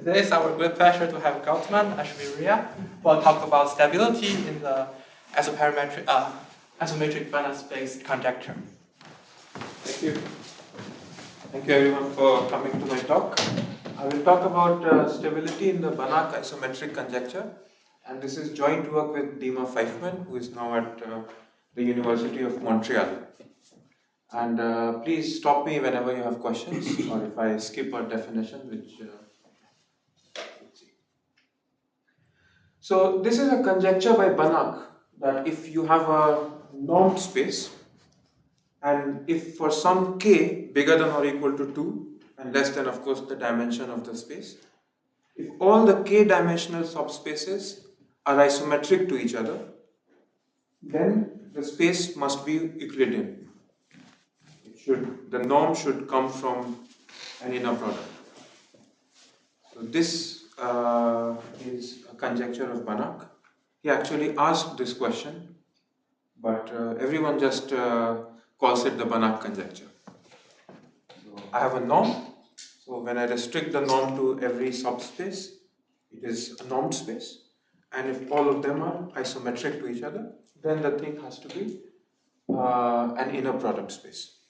Today it's our great pleasure to have Gautam Aishwarya, who will talk about stability in the isometric Banach space conjecture. Thank you. Thank you everyone for coming to my talk. I will talk about stability in the Banach isometric conjecture, and this is joint work with Dmitry Faifman, who is now at the University of Montreal. And please stop me whenever you have questions, or if I skip a definition, which let's see. So this is a conjecture by Banach that if you have a normed space, and if for some k bigger than or equal to 2 and less than, of course, the dimension of the space, if all the k dimensional subspaces are isometric to each other, then the space must be Euclidean. The norm should come from an inner product. So this is a conjecture of Banach. He actually asked this question, but everyone just calls it the Banach conjecture. So I have a norm. So when I restrict the norm to every subspace, it is a normed space. And if all of them are isometric to each other, then the thing has to be an inner product space.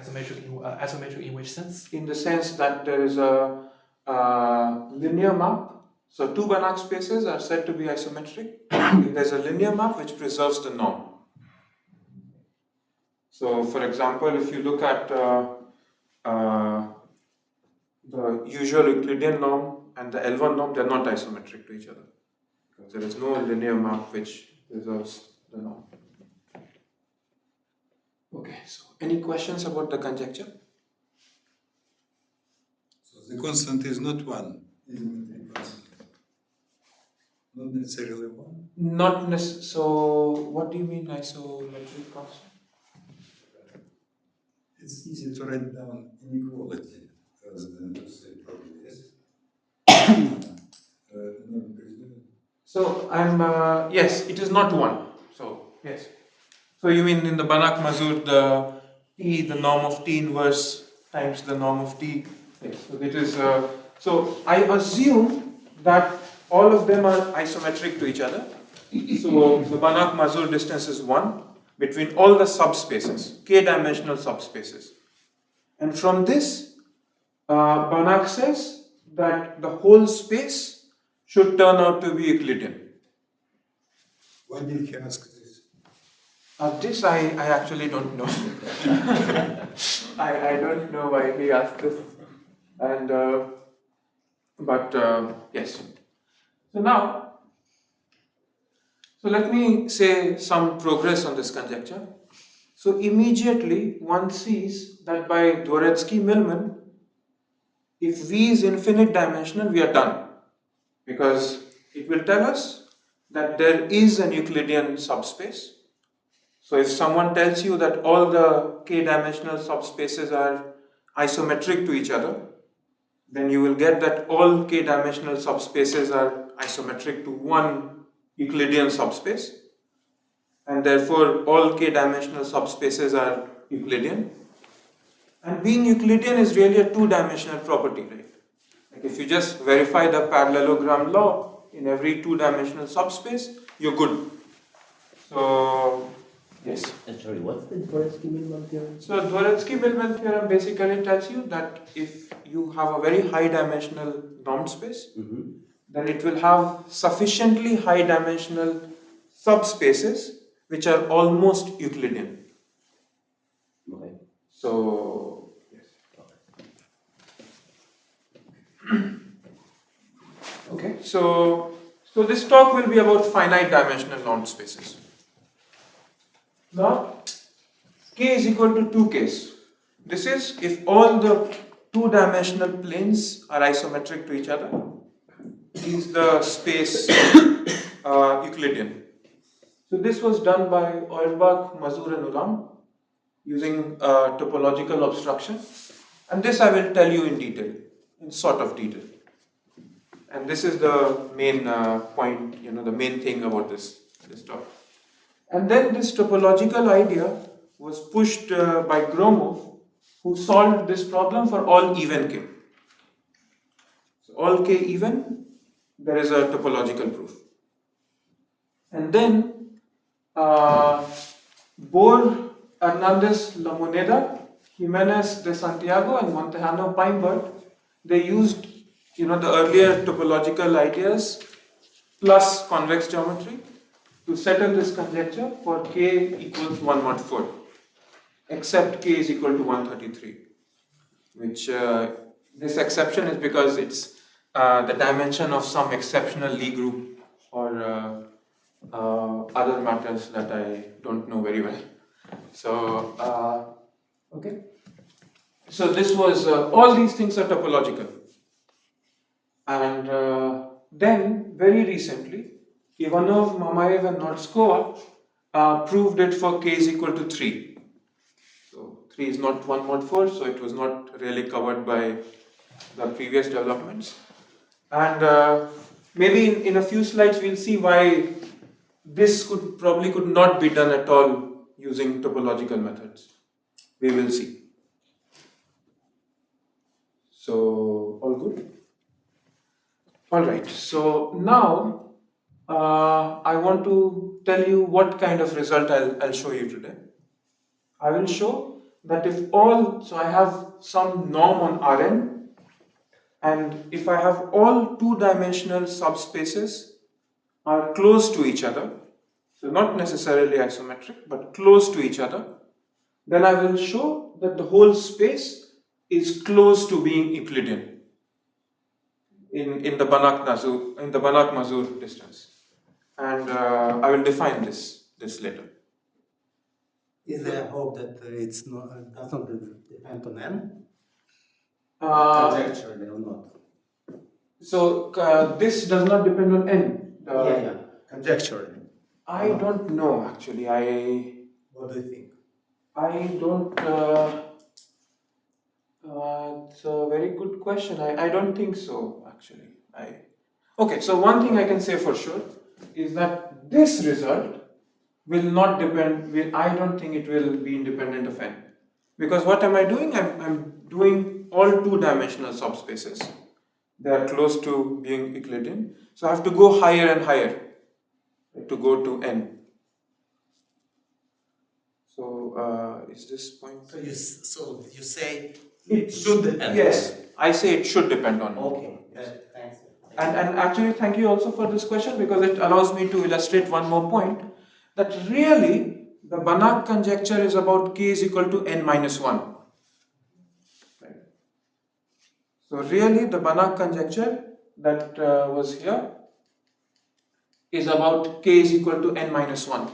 Isometric in which sense? In the sense that there is a linear map. So two Banach spaces are said to be isometric. There's a linear map which preserves the norm. So for example, if you look at the usual Euclidean norm and the L1 norm, they're not isometric to each other, because there is no linear map which preserves the norm. Okay, so any questions about the conjecture? So the constant is not one, isometric constant. Not necessarily one. Not necessarily. So what do you mean isometric constant? It's easy to write down inequality rather than to say probably yes. So I'm yes, it is not one. So yes. So you mean in the Banach-Mazur, the norm of T inverse times the norm of T. Yes. So it is. So I assume that all of them are isometric to each other. So the Banach-Mazur distance is 1 between all the subspaces, k-dimensional subspaces. And from this, Banach says that the whole space should turn out to be Euclidean. Why did he ask this? This I actually don't know. I don't know why he asked this. And yes. So now, so let me say some progress on this conjecture. So immediately one sees that by Dvoretsky-Millman, if V is infinite dimensional, we are done, because it will tell us that there is an Euclidean subspace. So if someone tells you that all the k-dimensional subspaces are isometric to each other, then you will get that all k-dimensional subspaces are isometric to one Euclidean subspace, and therefore all k-dimensional subspaces are Euclidean. And being Euclidean is really a two-dimensional property, right? Like if you just verify the parallelogram law in every two-dimensional subspace, you're good. So yes. Sorry, what's the Dvoretsky-Millman theorem? So Dvoretsky-Millman theorem basically tells you that if you have a very high dimensional normed space, then it will have sufficiently high dimensional subspaces which are almost Euclidean. Okay. So yes. Okay. So this talk will be about finite dimensional normed spaces. Now, k is equal to 2k's. This is if all the two-dimensional planes are isometric to each other. Is the space Euclidean? So this was done by Auerbach, Mazur and Ulam using topological obstruction. And this I will tell you in detail, in sort of detail. And this is the main point, the main thing about this talk. And then this topological idea was pushed by Gromov, who solved this problem for all even k. So all k even, there is a topological proof. And then Bohr, Hernandez, La Moneda, Jimenez de Santiago, and Montejano Peinbert, they used the earlier topological ideas plus convex geometry to settle this conjecture for k equals 1 mod 4, except k is equal to 133, which this exception is because it's the dimension of some exceptional Lie group or other matters that I don't know very well. So, okay. So this was, all these things are topological. And then, very recently, Ivanov, Mamayev and Nordskova proved it for k is equal to 3. So 3 is not 1 mod 4, so it was not really covered by the previous developments. And maybe in a few slides we'll see why this probably could not be done at all using topological methods. We will see. So, all good? Alright, so now I want to tell you what kind of result I'll show you today. I will show that so I have some norm on Rn, and if I have all two-dimensional subspaces are close to each other, so not necessarily isometric, but close to each other, then I will show that the whole space is close to being Euclidean in the Banach-Mazur distance, and I will define this later. Is there a hope that it's not doesn't depend on n? Conjecturally or not? So this does not depend on n. Yeah. Conjecturally. I don't know actually. What do you think? I don't. It's a very good question. I don't think so actually. Okay. So one thing I can say for sure is that this result will not depend. I don't think it will be independent of n, because what am I doing? I'm doing all two-dimensional subspaces. They are close to being Euclidean, so I have to go higher and higher to go to n. So is this point? So you say It should depend. Yes, I say it should depend on. Okay. Thanks. And actually, thank you also for this question, because it allows me to illustrate one more point, that really the Banach conjecture is about k is equal to n minus 1. Right. So really the Banach conjecture that was here is about k is equal to n minus 1.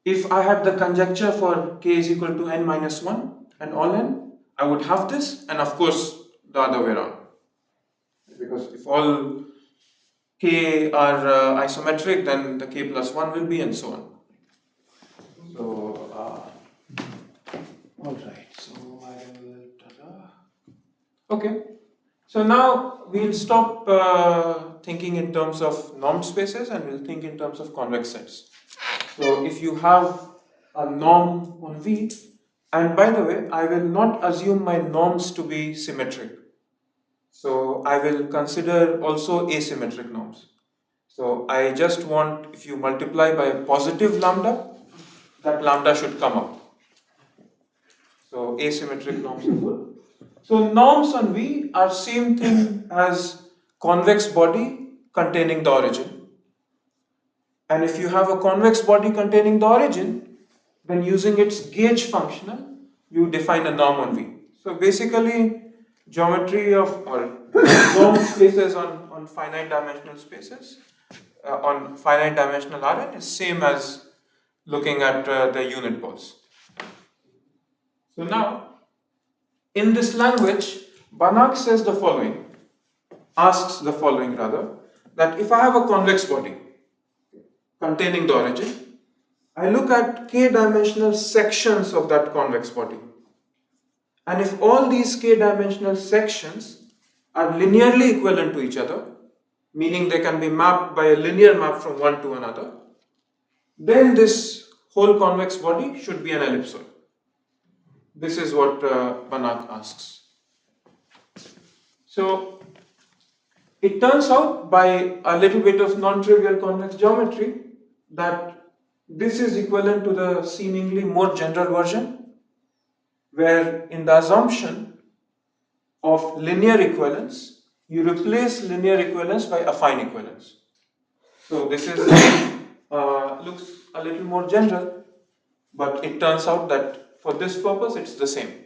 If I had the conjecture for k is equal to n minus 1 and all n, I would have this, and of course the other way around. Because if all k are isometric, then the k plus 1 will be, and so on. So, alright, so I will. Okay, so now we'll stop thinking in terms of normed spaces and we'll think in terms of convex sets. So, if you have a norm on V, and by the way, I will not assume my norms to be symmetric. So I will consider also asymmetric norms. So I just want, if you multiply by a positive lambda, that lambda should come up. So asymmetric norms are good. So norms on V are same thing as convex body containing the origin. And if you have a convex body containing the origin, then using its gauge functional, you define a norm on V. So basically, geometry of or norm spaces on finite dimensional spaces, on finite dimensional Rn is same as looking at the unit poles. So now, in this language, Banach says the following, asks the following rather, that if I have a convex body containing the origin, I look at k-dimensional sections of that convex body. And if all these k-dimensional sections are linearly equivalent to each other, meaning they can be mapped by a linear map from one to another, then this whole convex body should be an ellipsoid. This is what Banach asks. So, it turns out by a little bit of non-trivial convex geometry that this is equivalent to the seemingly more general version, where in the assumption of linear equivalence, you replace linear equivalence by affine equivalence. So this is looks a little more general, but it turns out that for this purpose it's the same.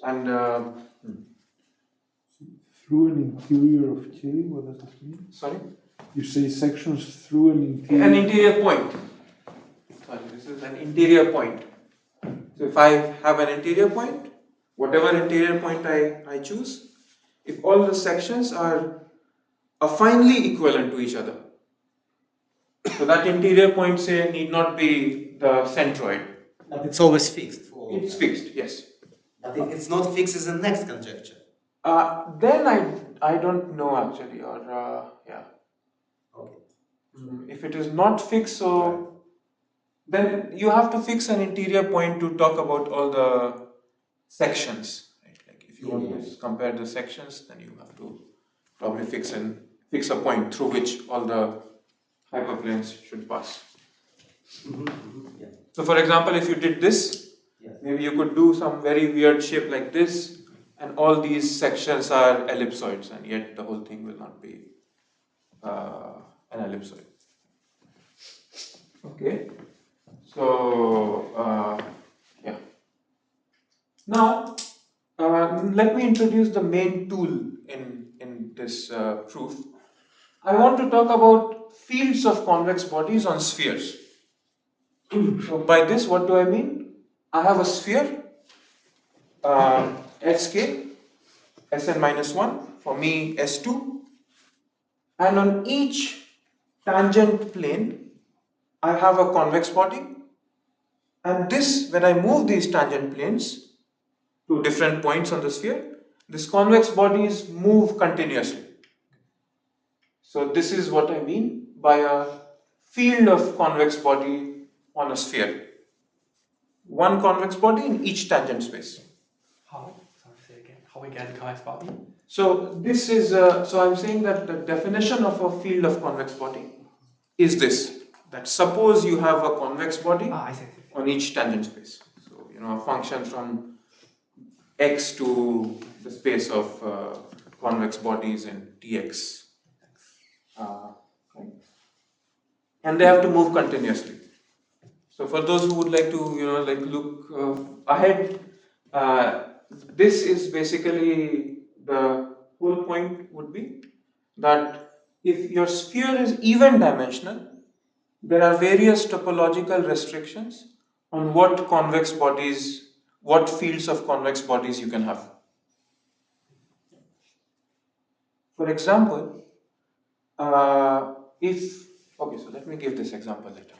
And Through an interior of K, what does this mean? sorry, You say sections through an interior. an interior point. Sorry, this is an interior point. So if I have an interior point, whatever interior point I choose, if all the sections are affinely equivalent to each other, so that interior point, say, need not be the centroid. But it's always fixed. It's fixed, yes. But if it's not fixed, it's the next conjecture. Then I don't know actually, or yeah. Okay. If it is not fixed, so then you have to fix an interior point to talk about all the sections. Right? Like if you want to compare the sections, then you have to probably fix a point through which all the hyperplanes should pass. Yeah. So for example, if you did this, maybe you could do some very weird shape like this, and all these sections are ellipsoids, and yet the whole thing will not be an ellipsoid. Okay, so yeah. Now, let me introduce the main tool in this proof. I want to talk about fields of convex bodies on spheres. So by this, what do I mean? I have a sphere, Sk, Sn minus 1, for me S2, and on each tangent plane, I have a convex body, and this, when I move these tangent planes to different points on the sphere, these convex bodies move continuously. So this is what I mean by a field of convex body on a sphere. One convex body in each tangent space. How? Sorry, say again. How we get a convex body? So this is, so I'm saying that the definition of a field of convex body is this, that suppose you have a convex body I see. on each tangent space. So, a function from x to the space of convex bodies in Tx. Right? And they have to move continuously. So for those who would like to, look ahead, this is basically the whole point would be that if your sphere is even dimensional, there are various topological restrictions on what fields of convex bodies you can have. For example, so let me give this example later.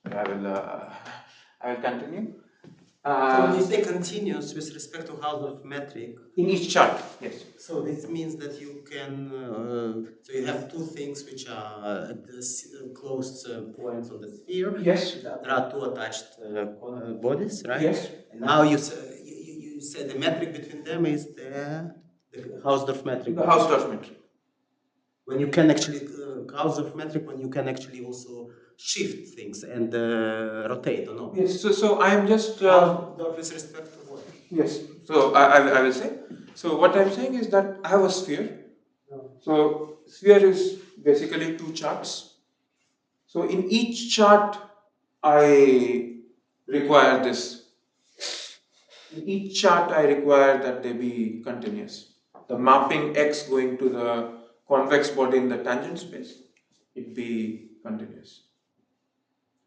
I will continue. So when you say continuous with respect to Hausdorff metric, In each chart, yes. so this means that you can, so you have two things which are at the closed points on the sphere. Yes. There are two attached bodies, right? Yes. And now you say the metric between them is the Hausdorff metric. The Hausdorff metric. When you can actually, Hausdorff metric, when you can actually also shift things and rotate, or no? Yes. So I am just. Hausdorff with respect to what? Yes. So I will say. So what I'm saying is that I have a sphere. So sphere is basically two charts. So in each chart, I require this. In each chart, I require that they be continuous. The mapping x going to the convex body in the tangent space, it be continuous.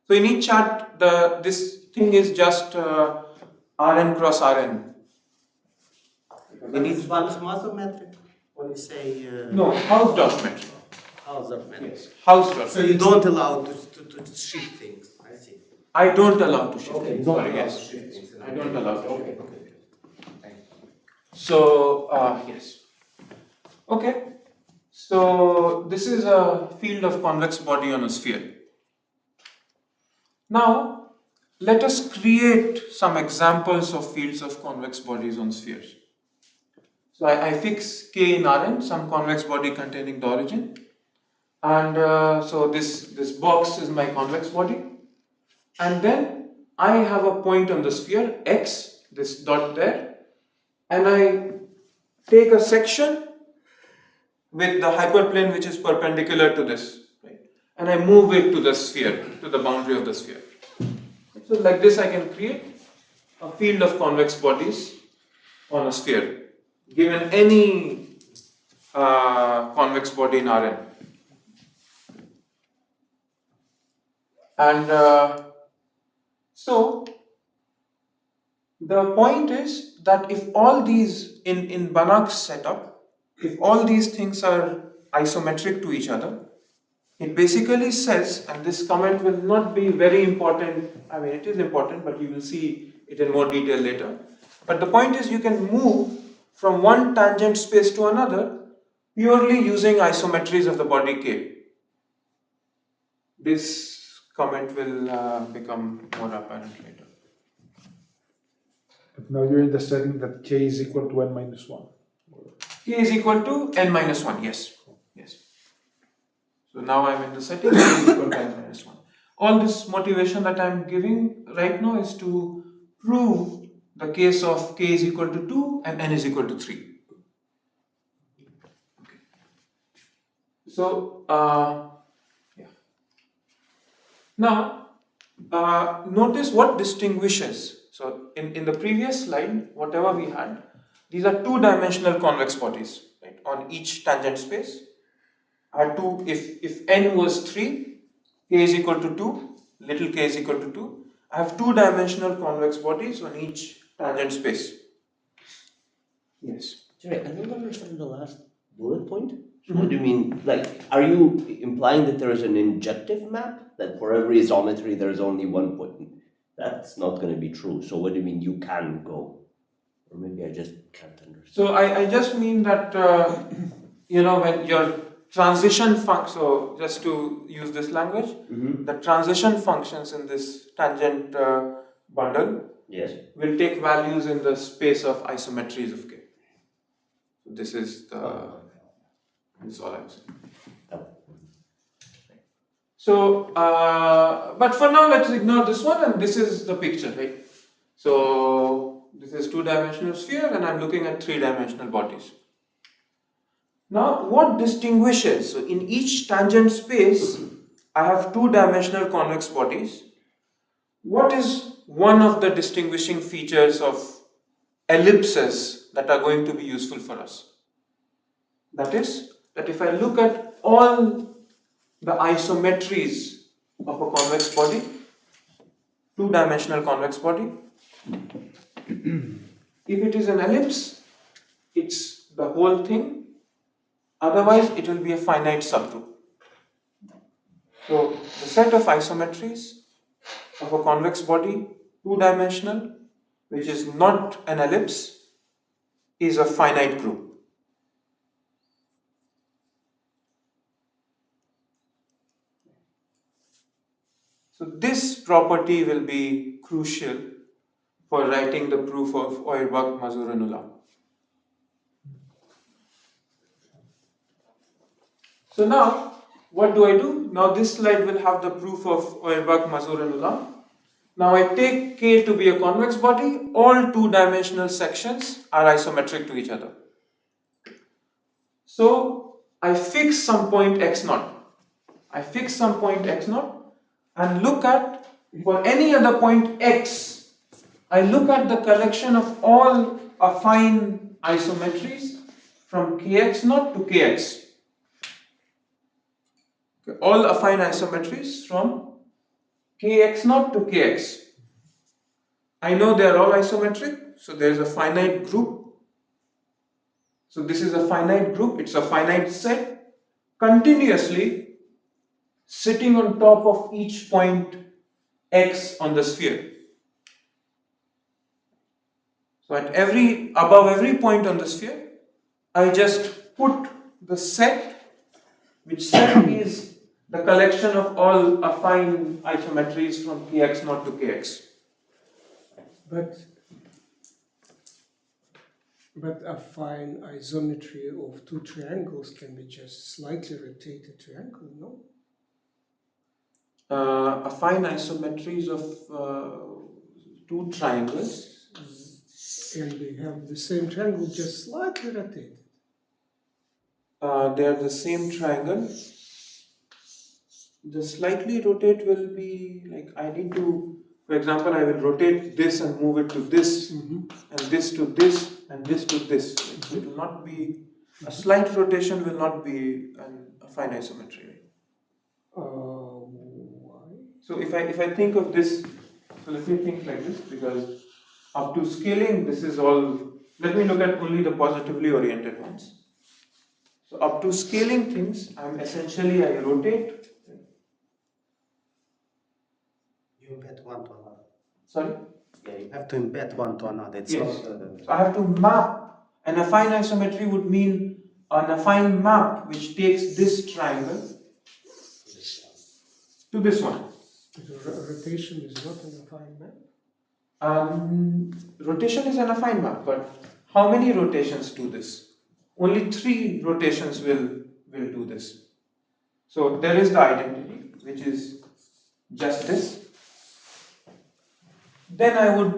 So in each chart, this thing is just Rn cross Rn. And it's one Hausdorff metric when you say. No, Hausdorff metric. Hausdorff metric. Yes, Hausdorff. So you don't allow to shift things. I see. I don't allow to shift Okay, things. you don't Sorry, allow yes. to shift things. I don't allow to shift. Okay. So, yes. Okay. So, this is a field of convex body on a sphere. Now, let us create some examples of fields of convex bodies on spheres. So I fix K in Rn, some convex body containing the origin. And so this box is my convex body. And then I have a point on the sphere, x, this dot there. And I take a section with the hyperplane which is perpendicular to this. Right? And I move it to the sphere, to the boundary of the sphere. So like this I can create a field of convex bodies on a sphere, given any convex body in Rn. And so the point is that if all these, in Banach's setup, if all these things are isometric to each other, it basically says, and this comment will not be very important, I mean it is important, but you will see it in more detail later. But the point is you can move from one tangent space to another purely using isometries of the body K. This comment will become more apparent later. But now you're in the setting that k is equal to n minus 1. K is equal to n minus 1, yes. Yes. So now I'm in the setting K is equal to n minus 1. All this motivation that I'm giving right now is to prove the case of K is equal to 2 and n is equal to 3. Okay. So, yeah. Now, notice what distinguishes. So, in the previous slide, whatever we had, these are two-dimensional convex bodies, right, on each tangent space. Are two, if n was 3, k is equal to 2, little k is equal to 2, I have two-dimensional convex bodies on each tangent space. Yes. Sorry, I don't understand the last bullet point. So what do you mean? Like, are you implying that there is an injective map? That for every isometry there is only one point? That's not going to be true. So what do you mean you can go? Or maybe I just can't understand. So I just mean that, when your transition function, so just to use this language, the transition functions in this tangent bundle Yes. will take values in the space of isometries of K. So this is this is all I'm saying. So, but for now let's ignore this one, and this is the picture, right? So this is two-dimensional sphere and I'm looking at three-dimensional bodies. Now what distinguishes, so in each tangent space I have two-dimensional convex bodies. What is one of the distinguishing features of ellipses that are going to be useful for us? That is, that if I look at all the isometries of a convex body, two-dimensional convex body, if it is an ellipse, it's the whole thing, otherwise it will be a finite subgroup. So the set of isometries of a convex body, two-dimensional, which is not an ellipse, is a finite group. So this property will be crucial for writing the proof of Auerbach-Mazur-Ulam. So now, what do? Now this slide will have the proof of Auerbach-Mazur-Ulam. Now I take K to be a convex body, all two-dimensional sections are isometric to each other. So I fix some point x0. I fix some point x0 and look at, for any other point x, I look at the collection of all affine isometries from kx0 to kx. Okay, all affine isometries from kx0 to kx. I know they are all isometric, so there is a finite group. So this is a finite group, it's a finite set, continuously sitting on top of each point x on the sphere. So at above every point on the sphere, I just put the set, which set is the collection of all affine isometries from kx0 to kx. But But a fine isometry of two triangles can be just slightly rotated triangle, no? A fine isometries of two triangles. And they have the same triangle just slightly rotated. They are the same triangle. The slightly rotate will be like I need to, for example, I will rotate this and move it to this, and this to this, and this to this. So it will not be a slight rotation will not be a fine isometry. Why? So if I think of this, so let me think like this, because up to scaling, this is all. Let me look at only the positively oriented ones. So up to scaling things, I'm essentially I rotate. You embed one to another. Sorry. Yeah, you have to embed one to another. It's Yes. not. So I have to map, and affine isometry would mean an affine map which takes this triangle to this one. The rotation is not an affine map. Rotation is an affine map, but how many rotations do this? Only 3 rotations will do this. So there is the identity, which is just this. Then I would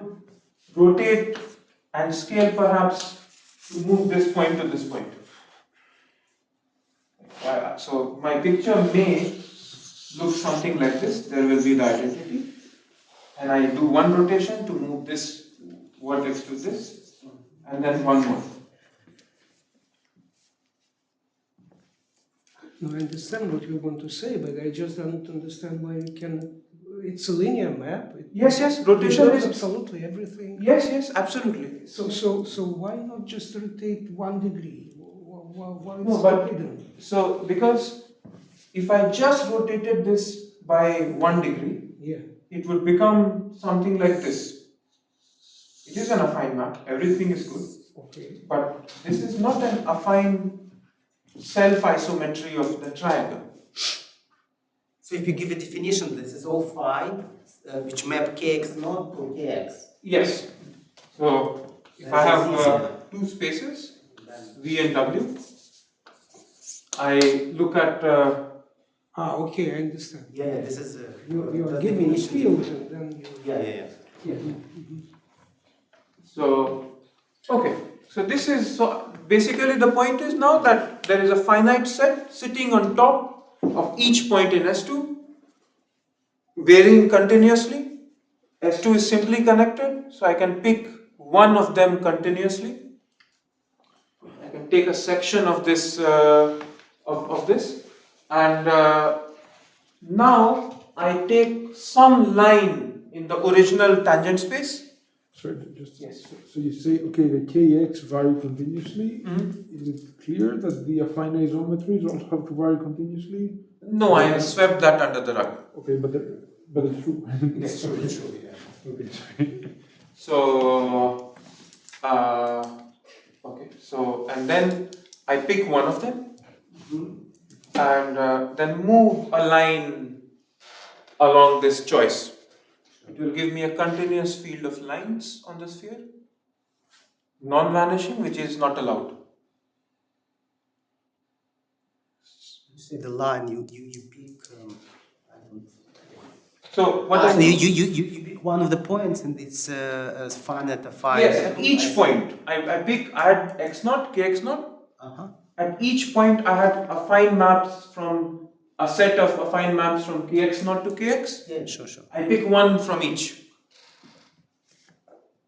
rotate and scale perhaps to move this point to this point. So my picture may look something like this. There will be the identity, and I do one rotation to move this vertex to this, and then one more. No, I understand what you want to say, but I just don't understand why you can. It's a linear map. Yes, rotation is absolutely everything. Yes, absolutely. So why not just rotate 1 degree? Why No, it's but hidden? so because if I just rotated this by 1 degree, Yeah. it would become something like this. It is an affine map, everything is good, Okay. but this is not an affine self-isometry of the triangle. So if you give a definition, this is all phi, which map kx not to kx. Yes. So if I have 2 spaces, V and W, I look at Okay, I understand. Yeah, this is You are the giving a definition. field and then you. Yeah. So, okay. So this is, so basically the point is now that there is a finite set sitting on top of each point in S2, varying continuously. S2 is simply connected, so I can pick one of them continuously. I can take a section of this, of this, and now I take some line in the original tangent space. Sorry, just Yes. so you say, okay, the kx vary continuously. Is it clear that the affine isometries also have to vary continuously? No, I swept that under the rug. Okay, but it's true. It's true, yeah. Okay, sorry. So, okay, so, and then I pick one of them and then move a line along this choice. It will give me a continuous field of lines on the sphere, non-vanishing, which is not allowed. You see the line you pick. I don't. So what So I you pick one of the points and it's fine at the phi. yes, at each point I had x naught, kx naught. At each point I had affine maps from a set of affine maps from kx naught to kx. Yeah, sure. I pick one from each.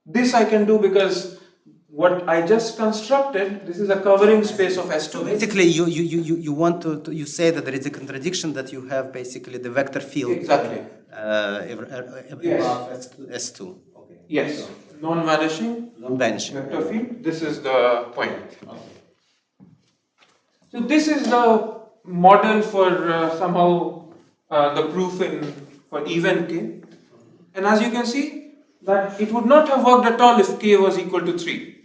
This I can do because what I just constructed, this is a covering space of S2. So basically, you want to you say that there is a contradiction that you have basically the vector field Exactly. Yes. above S2. Okay. Yes, non-vanishing Non-vanishing. vector field. This is the point. So this is the model for somehow the proof for even k. And as you can see, that it would not have worked at all if k was equal to 3.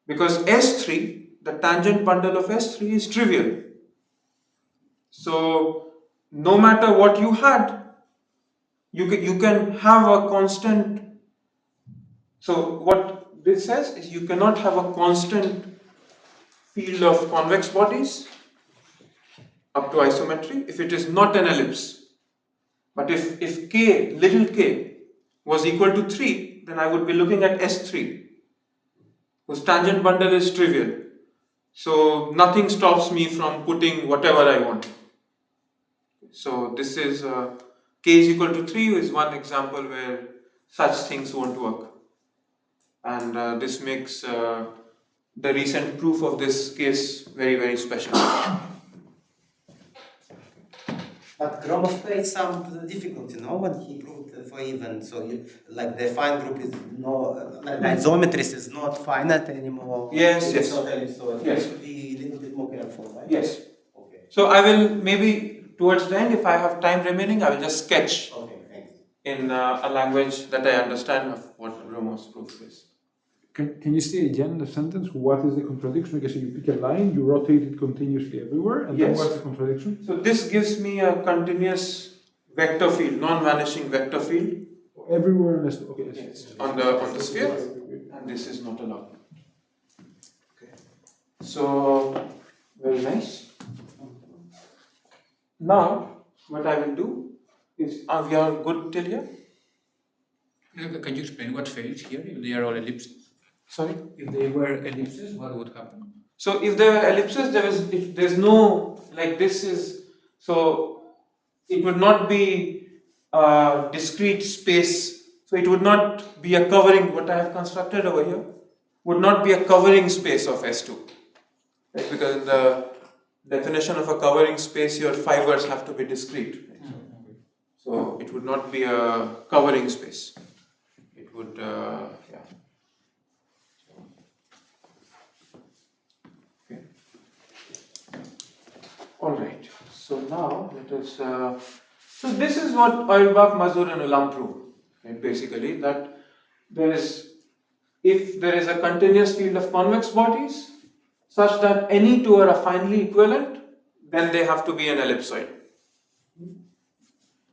Because S3, the tangent bundle of S3 is trivial. So no matter what you had, you can have a constant. So what this says is you cannot have a constant field of convex bodies up to isometry if it is not an ellipse. But if k, little k, was equal to 3, then I would be looking at S3, whose tangent bundle is trivial. So nothing stops me from putting whatever I want. So this is k is equal to 3 is one example where such things won't work. And this makes the recent proof of this case very, very special. But Gromov faced some difficulty, no, when he proved for even, so like the fine group is like the isometries is not finite anymore. Yes, It's yes. not ellipsoid. Yes. You should be a little bit more careful, right? Yes. Okay. So I will maybe towards the end, if I have time remaining, I will just sketch Okay, thanks. in a language that I understand of what Gromov's proof is. Can you say again the sentence? What is the contradiction? Because you pick a line, you rotate it continuously everywhere, and then Yes. what's the contradiction? So this gives me a continuous vector field, non-vanishing vector field. Everywhere, okay. Yes, on the sphere, and this is not allowed. Okay. So very nice. Now what I will do is we are good till here. Can you explain what fails here if they are all ellipses? Sorry. If they were ellipses, what would happen? So if there were ellipses, if there's no, like this is, so it would not be a discrete space. So it would not be a covering, what I have constructed over here, would not be a covering space of S2. Right? Because in the definition of a covering space, your fibers have to be discrete. Right? So it would not be a covering space. It would, yeah. Okay. All right. So now let us. So this is what Auerbach, Mazur, and Ulam prove. Right? Basically, that if there is a continuous field of convex bodies such that any two are finely equivalent, then they have to be an ellipsoid.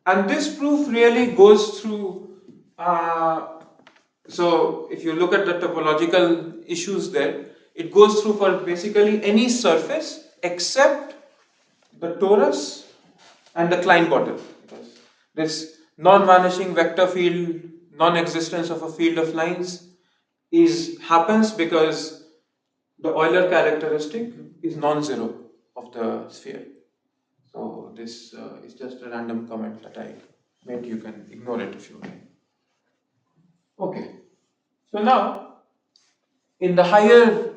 And this proof really goes through. So if you look at the topological issues there, it goes through for basically any surface except the torus and the Klein bottle. Because this non-vanishing vector field, non-existence of a field of lines happens because the Euler characteristic is non-zero of the sphere. So this is just a random comment that I made. You can ignore it if you like. Okay. So now, in the higher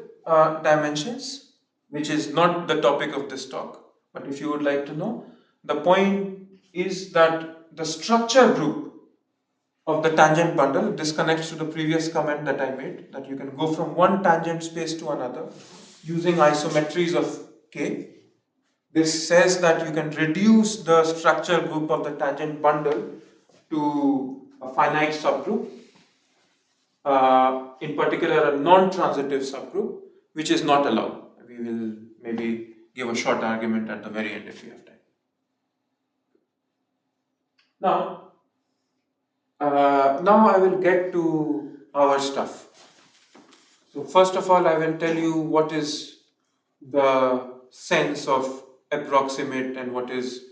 dimensions, which is not the topic of this talk, but if you would like to know, the point is that the structure group of the tangent bundle, this connects to the previous comment that I made, that you can go from one tangent space to another using isometries of K. This says that you can reduce the structure group of the tangent bundle to a finite subgroup, in particular a non-transitive subgroup, which is not allowed. We will maybe give a short argument at the very end if we have time. Now I will get to our stuff. So first of all, I will tell you what is the sense of approximate and what is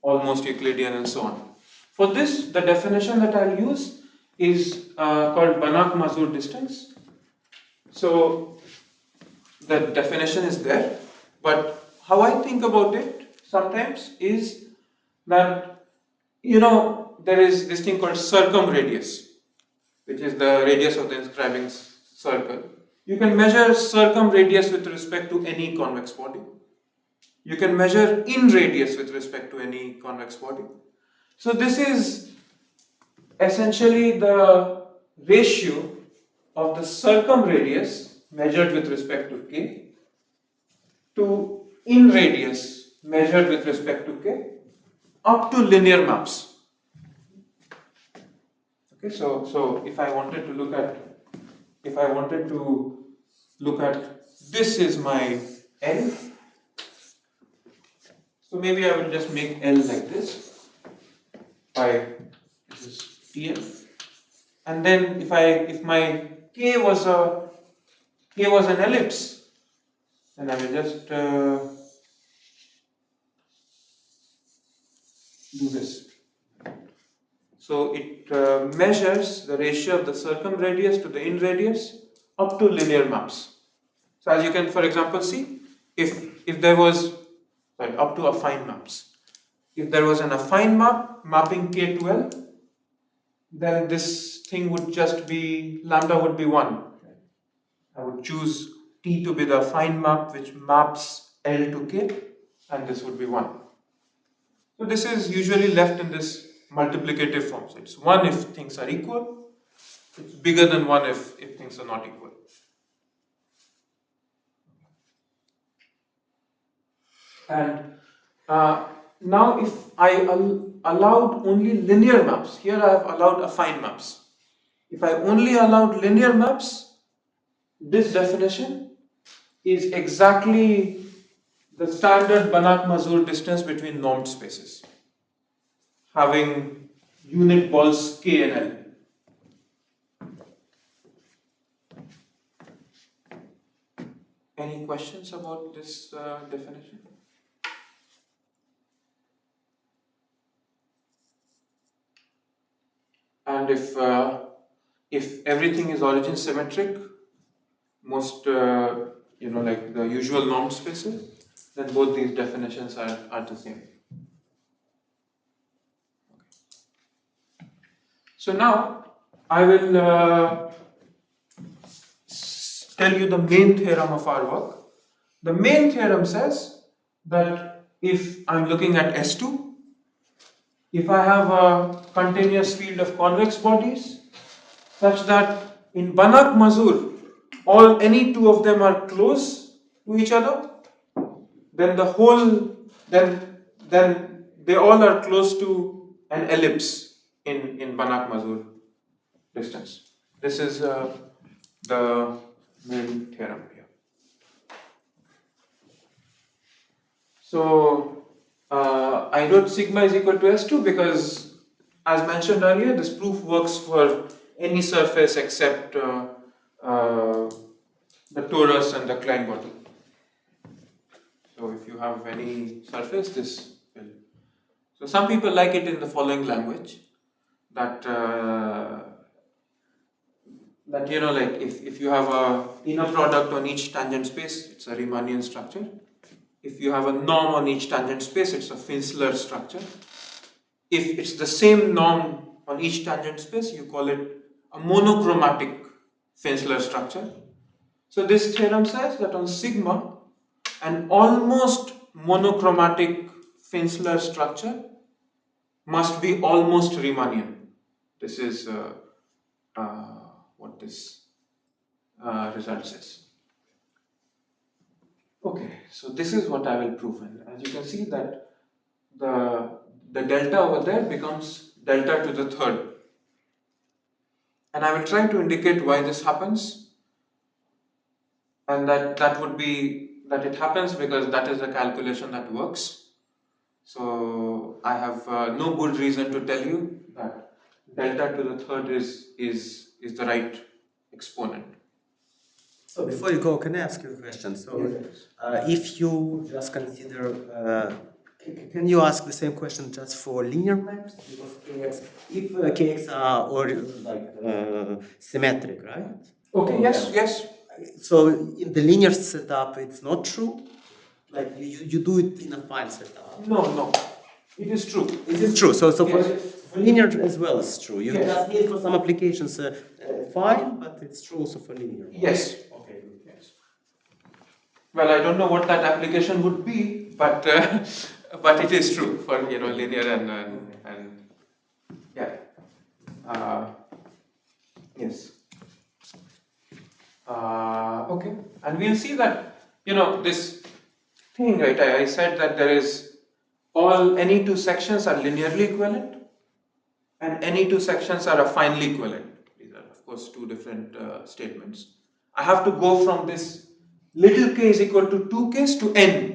almost Euclidean and so on. For this, the definition that I'll use is called Banach-Mazur distance. So the definition is there, but how I think about it sometimes is that, there is this thing called circumradius, which is the radius of the inscribing circle. You can measure circumradius with respect to any convex body. You can measure in radius with respect to any convex body. So this is essentially the ratio of the circumradius measured with respect to k to in radius measured with respect to k up to linear maps. Okay, so if I wanted to look at this is my L. So maybe I will just make L like this by this is TF. And then if my K was an ellipse, then I will just do this. So it measures the ratio of the circumradius to the inradius up to linear maps. So as you can, for example, see, if there was up to affine maps. If there was an affine map mapping K to L, then this thing would just be lambda would be 1. I would choose T to be the affine map which maps L to K, and this would be 1. So this is usually left in this multiplicative form. So it's 1 if things are equal, it's bigger than 1 if things are not equal. And now if I allowed only linear maps, here I have allowed affine maps. If I only allowed linear maps, this definition is exactly the standard Banach-Mazur distance between normed spaces, having unit balls K and L. Any questions about this definition? And if everything is origin symmetric, most like the usual normed spaces, then both these definitions are the same. So now I will tell you the main theorem of our work. The main theorem says that if I'm looking at S2, if I have a continuous field of convex bodies such that in Banach-Mazur any two of them are close to each other, then then they all are close to an ellipse in Banach-Mazur distance. This is the main theorem here. So I wrote sigma is equal to S2 because, as mentioned earlier, this proof works for any surface except the torus and the Klein bottle. So if you have any surface, this will. So some people like it in the following language, that like if you have a inner product on each tangent space, it's a Riemannian structure. If you have a norm on each tangent space, it's a Finsler structure. If it's the same norm on each tangent space, you call it a monochromatic Finsler structure. So this theorem says that on sigma, an almost monochromatic Finsler structure must be almost Riemannian. This is what this result says. Okay, so this is what I will prove, and as you can see that the delta over there becomes delta to the third, and I will try to indicate why this happens, and that would be that it happens because that is the calculation that works. So I have no good reason to tell you that delta to the third is the right exponent. So before you go, can I ask you a question? So if you just consider, can you ask the same question just for linear maps? Because if kx are or symmetric, right? Okay. Yes. So in the linear setup, it's not true. Like you do it in a file setup. No. It is true. It is true. So Yes. for linear as well, it's true. You Yes. just need for some applications file, but it's true also for linear. Yes. Okay. Good. Yes. Well, I don't know what that application would be, but but it is true for linear and yeah. Yes. Okay, and we'll see that this thing, right? I said that there is any two sections are linearly equivalent, and any two sections are affinely equivalent. These are, of course, two different statements. I have to go from this little k is equal to 2k to n.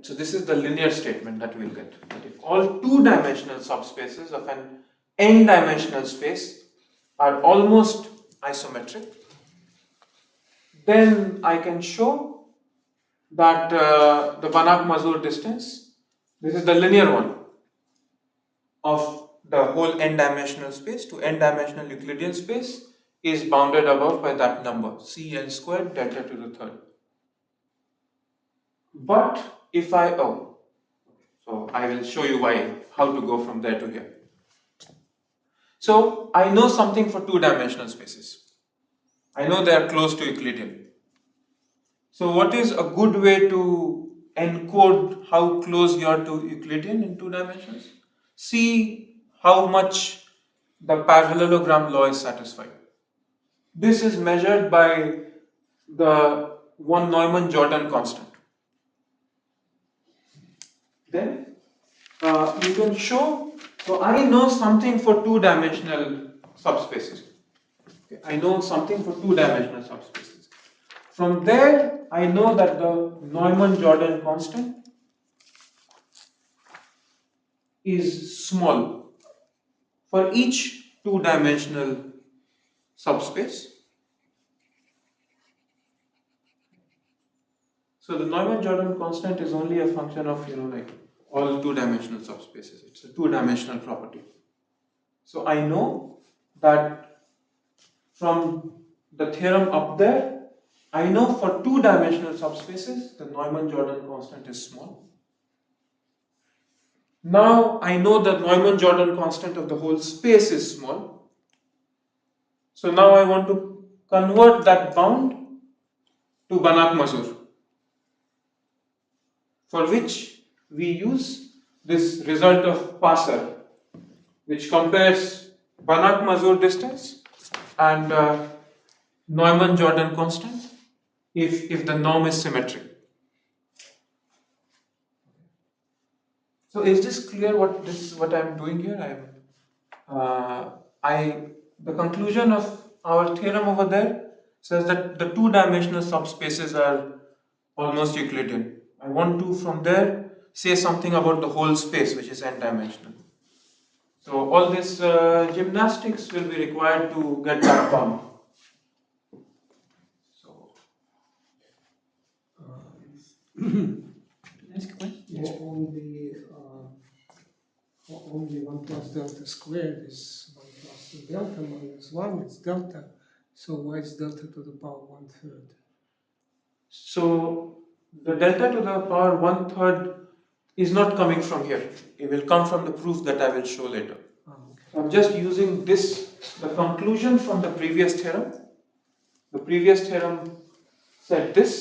so this is the linear statement that we'll get. That if all two-dimensional subspaces of an n-dimensional space are almost isometric, then I can show that the Banach-Mazur distance, this is the linear one of the whole n-dimensional space to n-dimensional Euclidean space, is bounded above by that number, Cl squared delta to the third. But if so I will show you how to go from there to here. So I know something for two-dimensional spaces. I know they are close to Euclidean. So what is a good way to encode how close you are to Euclidean in two dimensions? See how much the parallelogram law is satisfied. This is measured by the von Neumann-Jordan constant. Then you can show, so I know something for two-dimensional subspaces. Okay, I know something for two-dimensional subspaces. From there, I know that the Neumann-Jordan constant is small for each two-dimensional subspace. So the Neumann-Jordan constant is only a function of, like all two-dimensional subspaces. It's a two-dimensional property. So I know that from the theorem up there, I know for two-dimensional subspaces, the Neumann-Jordan constant is small. Now I know that Neumann-Jordan constant of the whole space is small. So now I want to convert that bound to Banach-Mazur, for which we use this result of Passer, which compares Banach-Mazur distance and Neumann-Jordan constant if the norm is symmetric. So is this clear what I'm doing here? The conclusion of our theorem over there says that the two-dimensional subspaces are almost Euclidean. I want to from there say something about the whole space, which is n-dimensional. So all this gymnastics will be required to get that bound. So Only 1 plus delta squared is 1 plus the delta minus 1 is delta. So why is delta to the power 1/3? So the delta to the power 1/3 is not coming from here. It will come from the proof that I will show later. Okay. I'm just using this, the conclusion from the previous theorem. The previous theorem said this.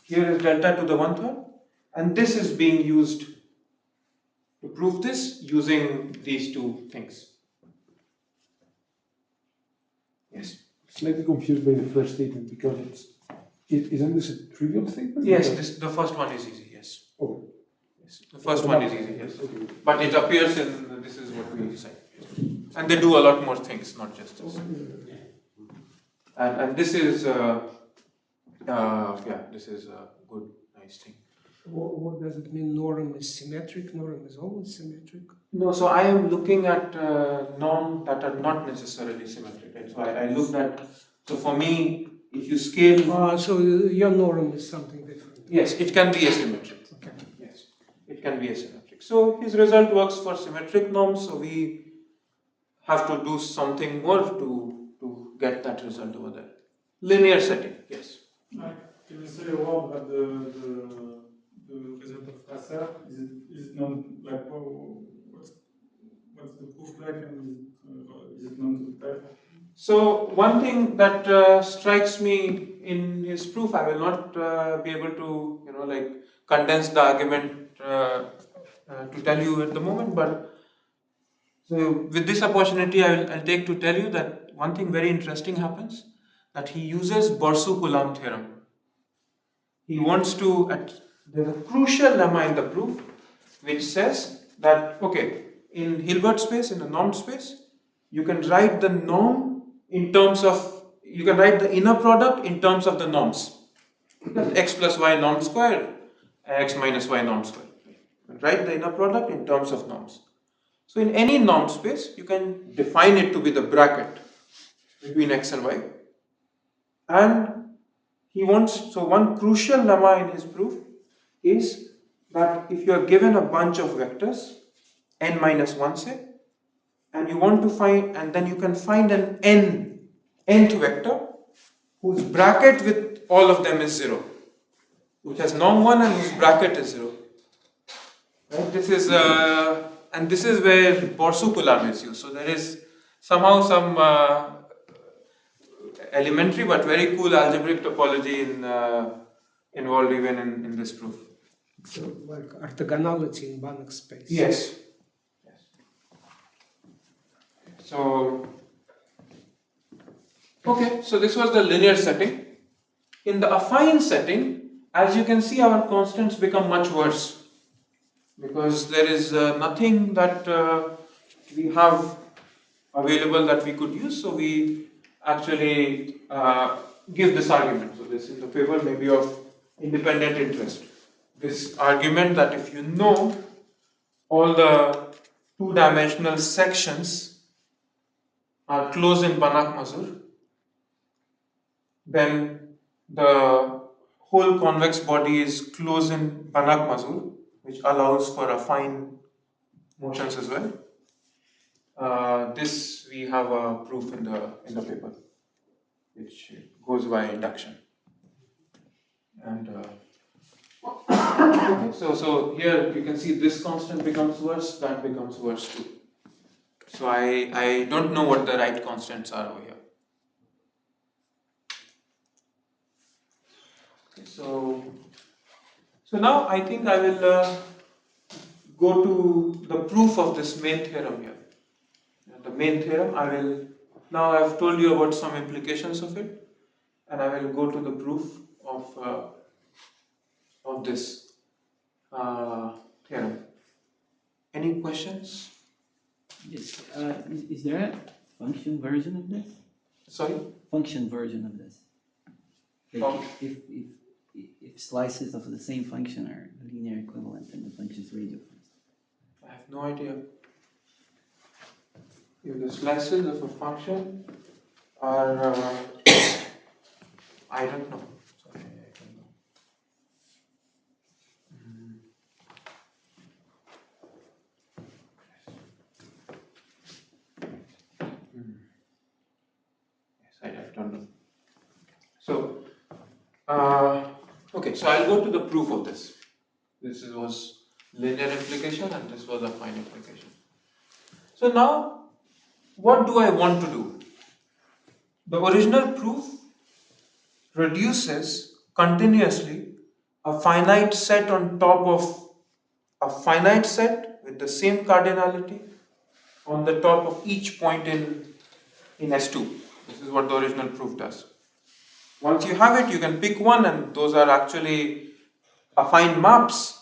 Here is delta to the 1/3, and this is being used to prove this using these two things. Yes. Slightly confused by the first statement because isn't this a trivial statement? Yes, Because- the first one is easy. Yes. Oh. Yes. The first one is easy. Yes. Okay. But it appears in this is what we say, and they do a lot more things, not just this. And this is this is a good, nice thing. What does it mean? Norm is symmetric. Norm is always symmetric. No, so I am looking at norms that are not necessarily symmetric. Right? So I looked at, so for me, if you scale, So your norm is something different. yes, it can be asymmetric. Okay. Yes, it can be asymmetric. So his result works for symmetric norms. So we have to do something more to get that result over there. Linear setting, yes. Can you say a word about the result of Passer? Is it not like what's the proof like, and is it known to the type? So one thing that strikes me in his proof, I will not be able to condense the argument to tell you at the moment, but so with this opportunity I'll take to tell you that one thing very interesting happens, that he uses Borsuk-Ulam theorem. He wants to, there's a crucial lemma in the proof which says that, okay, in Hilbert space, in a normed space, you can write the norm in terms of, you can write the inner product in terms of the norms. Because x plus y norm squared, x minus y norm square. Write the inner product in terms of norms. So in any norm space, you can define it to be the bracket between x and y. And he wants, so one crucial lemma in his proof is that if you are given a bunch of vectors, n minus 1 say, and you want to find, and then you can find an nth vector whose bracket with all of them is 0, which has norm 1 and whose bracket is 0. Right? This is, and this is where Borsuk-Ulam is used. So there is somehow some elementary but very cool algebraic topology involved even in this proof. So like orthogonality in Banach space. Yes. So, okay, so this was the linear setting. In the affine setting, as you can see, our constants become much worse because there is nothing that we have available that we could use. So we actually give this argument. So this in the paper may be of independent interest. This argument that if you know all the two-dimensional sections are closed in Banach-Mazur, then the whole convex body is closed in Banach-Mazur, which allows for affine motions as well. This we have a proof in the paper, which goes by induction. And okay, so here you can see this constant becomes worse, that becomes worse too. So I don't know what the right constants are over here. Okay, so now I think I will go to the proof of this main theorem here. The main theorem, now I've told you about some implications of it, and I will go to the proof of this theorem. Any questions? Yes. Is there a function version of this? Sorry? Function version of this. Like Oh. if slices of the same function are linear equivalent, then the function is radio function. I have no idea. If the slices of a function are, I don't know. Sorry, I don't know. Yes, I don't know. So, okay, so I'll go to the proof of this. This was linear implication and this was affine implication. So now, what do I want to do? The original proof reduces continuously a finite set on top of a finite set with the same cardinality on the top of each point in S2. This is what the original proof does. Once you have it, you can pick one, and those are actually affine maps.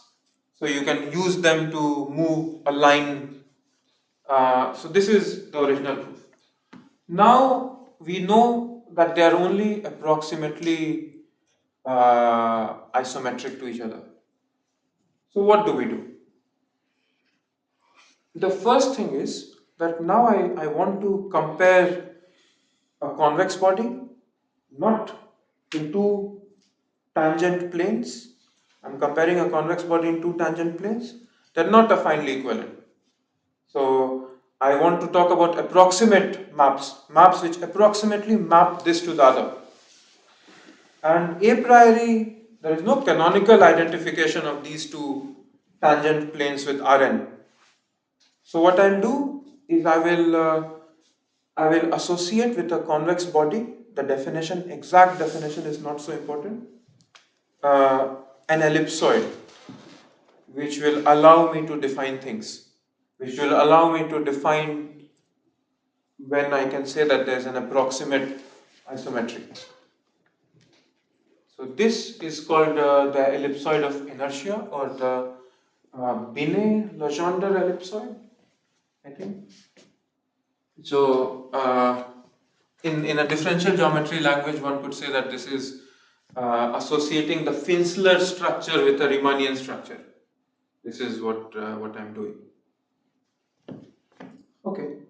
So you can use them to move a line. So this is the original proof. Now we know that they are only approximately isometric to each other. So what do we do? The first thing is that now I want to compare a convex body not in two tangent planes. I'm comparing a convex body in two tangent planes. They're not affinely equivalent. So I want to talk about approximate maps which approximately map this to the other. And a priori, there is no canonical identification of these two tangent planes with Rn. So what I'll do is I will associate with a convex body. The definition, exact definition, is not so important. An ellipsoid, which will allow me to define things, which will allow me to define when I can say that there's an approximate isometric. So this is called the ellipsoid of inertia, or the Binet-Legendre ellipsoid, I think. So in a differential geometry language, one could say that this is associating the Finsler structure with a Riemannian structure. This is what I'm doing. Okay.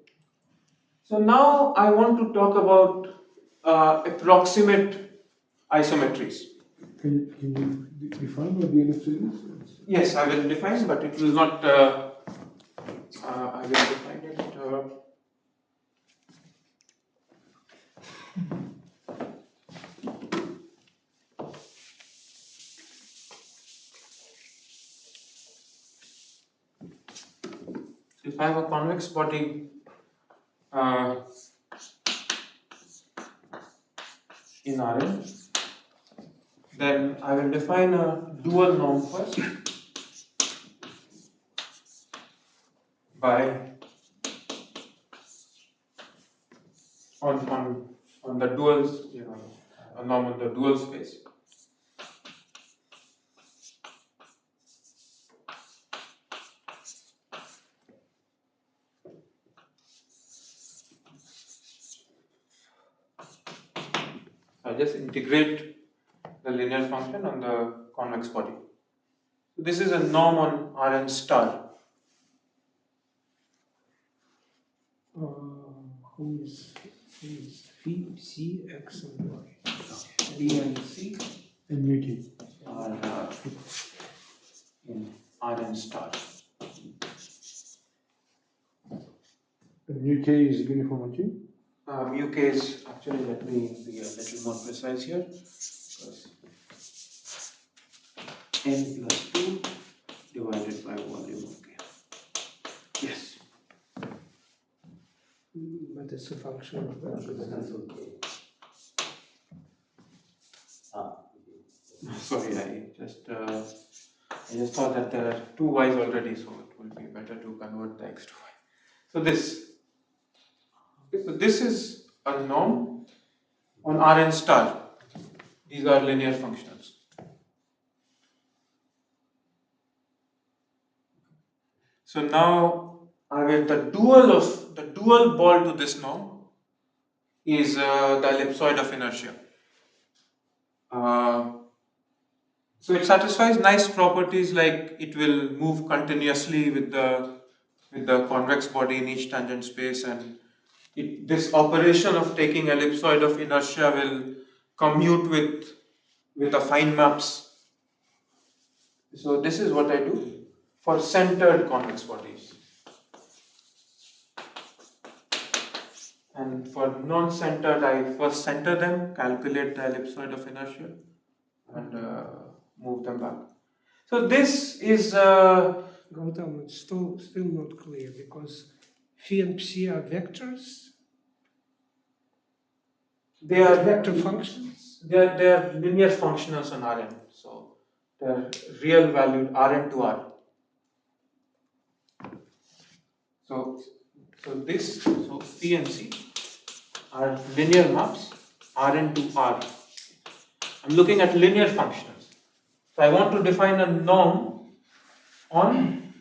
So now I want to talk about approximate isometries. Can you define what the ellipse is? Yes, I will define, but it will not. I will define it. If I have a convex body in Rn, then I will define a dual norm first by on the duals, a norm on the dual space. I just integrate the linear function on the convex body. So this is a norm on Rn star. Who is phi, c, x, and y? B and c And UK. are in Rn star. And UK is uniform on Q? UK is actually, let me be a little more precise here, because n plus 2 divided by volume of K. Yes. But it's a function of the. That's okay. Sorry, I just thought that there are two y's already, so it will be better to convert the x to y. So this is a norm on Rn star. These are linear functionals. So now the dual ball to this norm is the ellipsoid of inertia. So it satisfies nice properties like it will move continuously with the convex body in each tangent space, and this operation of taking ellipsoid of inertia will commute with affine maps. So this is what I do for centered convex bodies. And for non-centered, I first center them, calculate the ellipsoid of inertia, and move them back. So this is Gautam, it's still not clear because phi and psi are vectors. they are Vector functions. they are linear functionals on Rn. So they are real valued Rn to R. So phi and C are linear maps Rn to R. I'm looking at linear functionals. So I want to define a norm on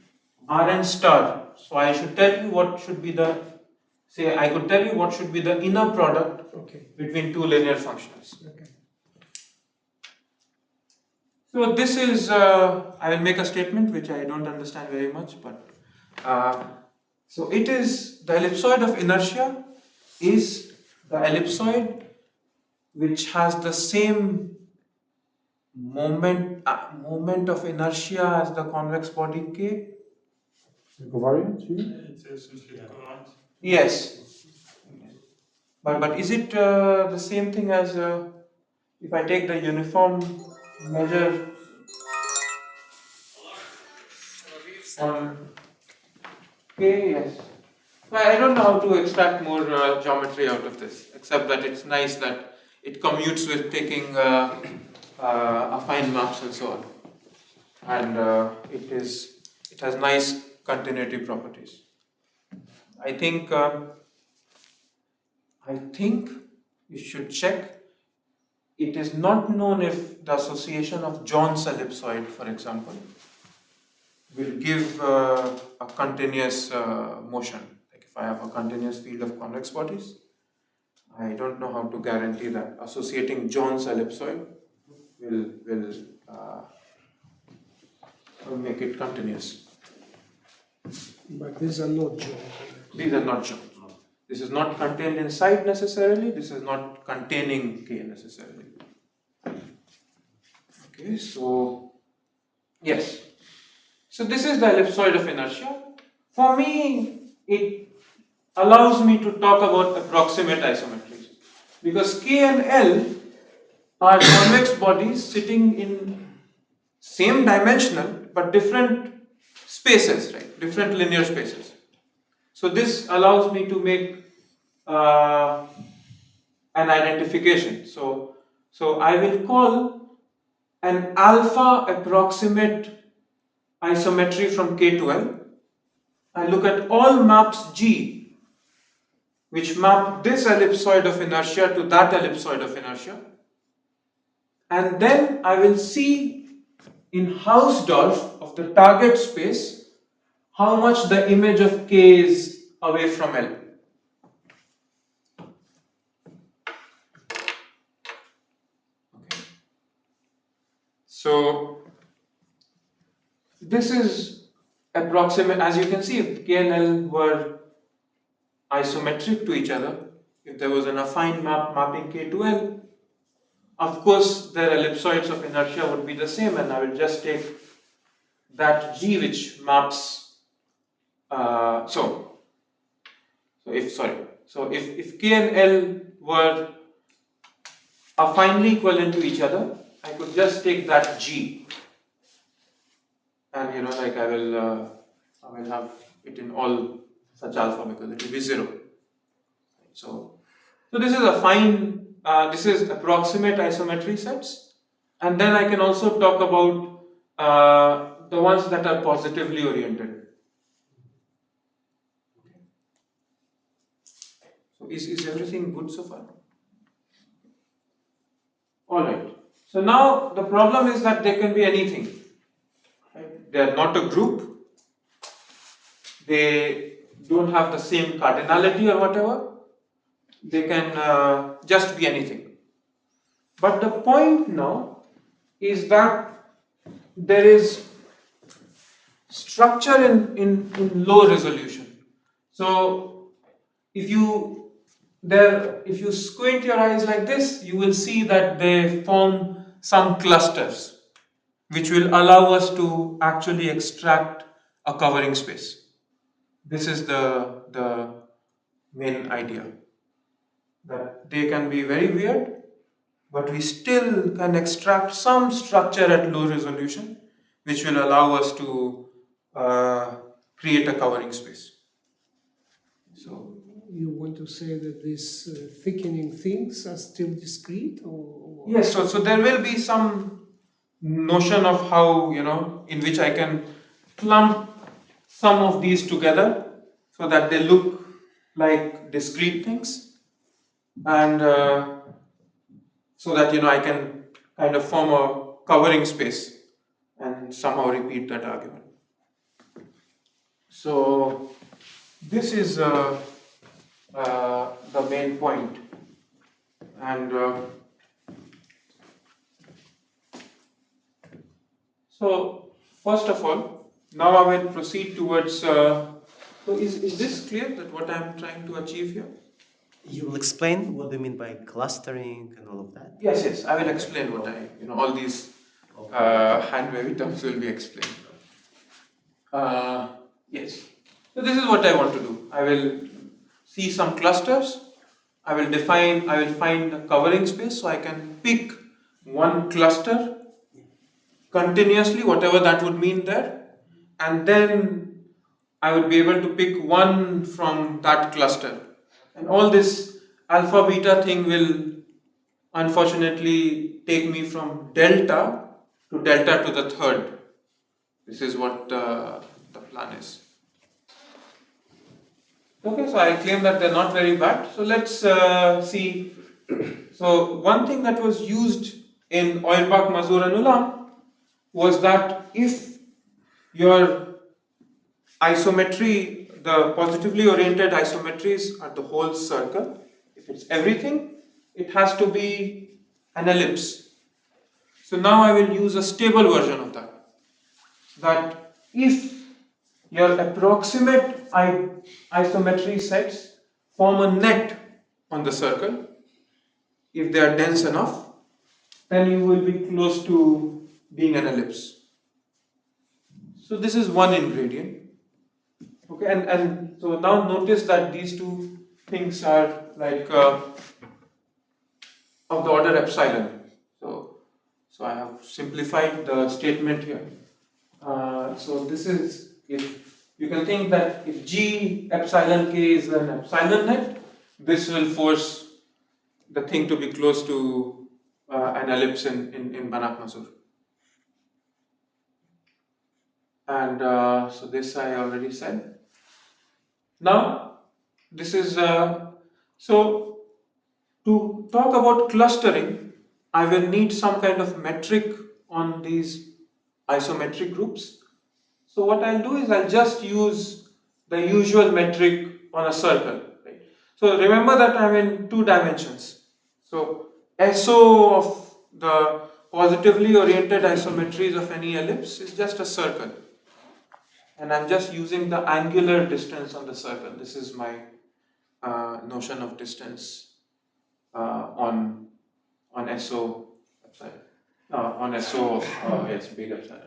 Rn star. So I should tell you what should be the, I could tell you what should be the inner product between two linear functionals. Okay. So this is, I will make a statement which I don't understand very much, but so it is the ellipsoid of inertia is the ellipsoid which has the same moment of inertia as the convex body K. Covariant, you? It's essentially covariant. Yes, but is it the same thing as if I take the uniform measure on K? Yes. I don't know how to extract more geometry out of this, except that it's nice that it commutes with taking affine maps and so on, and it has nice continuity properties. I think you should check. It is not known if the association of John's ellipsoid, for example, will give a continuous motion. Like if I have a continuous field of convex bodies, I don't know how to guarantee that. Associating John's ellipsoid will make it continuous. But these are not joined. These are not joined. This is not contained inside necessarily. This is not containing K necessarily. Okay, so yes. So this is the ellipsoid of inertia. For me, it allows me to talk about approximate isometries because K and L are convex bodies sitting in same dimensional but different spaces, right? Different linear spaces. So this allows me to make an identification. So I will call an alpha approximate isometry from K to L. I look at all maps G which map this ellipsoid of inertia to that ellipsoid of inertia, and then I will see in Hausdorff of the target space how much the image of K is away from L. Okay. So this is approximate. As you can see, if K and L were isometric to each other, if there was an affine map mapping K to L, of course their ellipsoids of inertia would be the same, and I will just take that G which maps if K and L were affinely equivalent to each other, I could just take that G, and I will have it in all such alpha because it will be 0. So this is a fine, this is approximate isometry sets, and then I can also talk about the ones that are positively oriented. So is everything good so far? Alright. So now the problem is that they can be anything. Right? They are not a group. They don't have the same cardinality or whatever. They can just be anything. But the point now is that there is structure in low resolution. So if you squint your eyes like this, you will see that they form some clusters which will allow us to actually extract a covering space. This is the main idea, that they can be very weird, but we still can extract some structure at low resolution which will allow us to create a covering space. So you want to say that these thickening things are still discrete, or yes, so there will be some notion of how, in which I can clump some of these together so that they look like discrete things, and so that I can kind of form a covering space and somehow repeat that argument. So this is the main point, and so first of all, now I will proceed towards. So is this clear that what I am trying to achieve here? You will explain what do you mean by clustering and all of that? Yes, I will explain what all these hand-wavy terms will be explained. Yes. So this is what I want to do. I will see some clusters. I will find a covering space, so I can pick one cluster continuously, whatever that would mean there, and then I would be able to pick one from that cluster. And all this alpha beta thing will unfortunately take me from delta to the third. This is what the plan is. Okay, so I claim that they're not very bad. So let's see. So one thing that was used in Auerbach, Mazur and Ulam was that if your isometry, the positively oriented isometries are the whole circle, if it's everything, it has to be an ellipse. So now I will use a stable version of that. That if your approximate isometry sets form a net on the circle, if they are dense enough, then you will be close to being an ellipse. So this is one ingredient. Okay, and so now notice that these two things are like of the order epsilon. So I have simplified the statement here. So this is, if you can think that if G epsilon k is an epsilon net, this will force the thing to be close to an ellipse in Banach-Mazur. And so this I already said. Now, this is, so to talk about clustering, I will need some kind of metric on these isometric groups. So what I'll do is I'll just use the usual metric on a circle. Right? So remember that I'm in 2 dimensions. So SO of the positively oriented isometries of any ellipse is just a circle. And I'm just using the angular distance on the circle. This is my notion of distance on SO epsilon, on SO of yes, beta epsilon.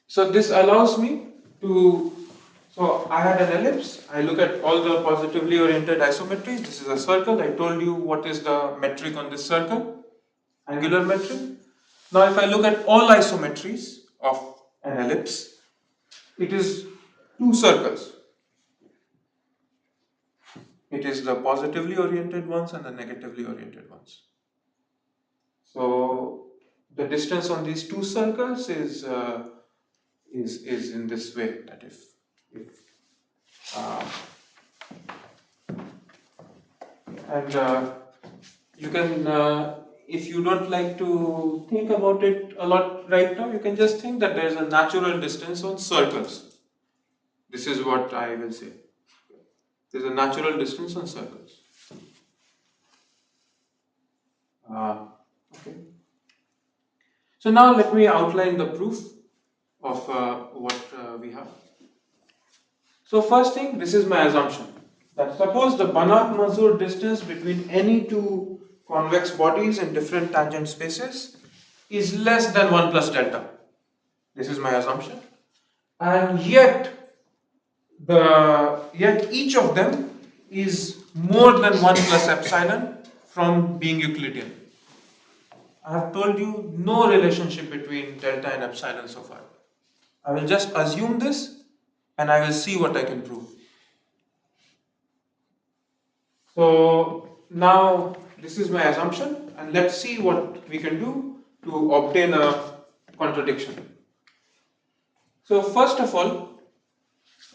So this allows me to, so I had an ellipse, I look at all the positively oriented isometries, this is a circle, I told you what is the metric on this circle, angular metric. Now if I look at all isometries of an ellipse, it is 2 circles. It is the positively oriented ones and the negatively oriented ones. So the distance on these 2 circles is in this way, that if you can, if you don't like to think about it a lot right now, you can just think that there is a natural distance on circles. This is what I will say. There is a natural distance on circles. Okay. So now let me outline the proof of what we have. So first thing, this is my assumption. That suppose the Banach-Mazur distance between any 2 convex bodies in different tangent spaces is less than 1 plus delta. This is my assumption. And yet each of them is more than 1 plus epsilon from being Euclidean. I have told you no relationship between delta and epsilon so far. I will just assume this and I will see what I can prove. So now this is my assumption and let's see what we can do to obtain a contradiction. So first of all,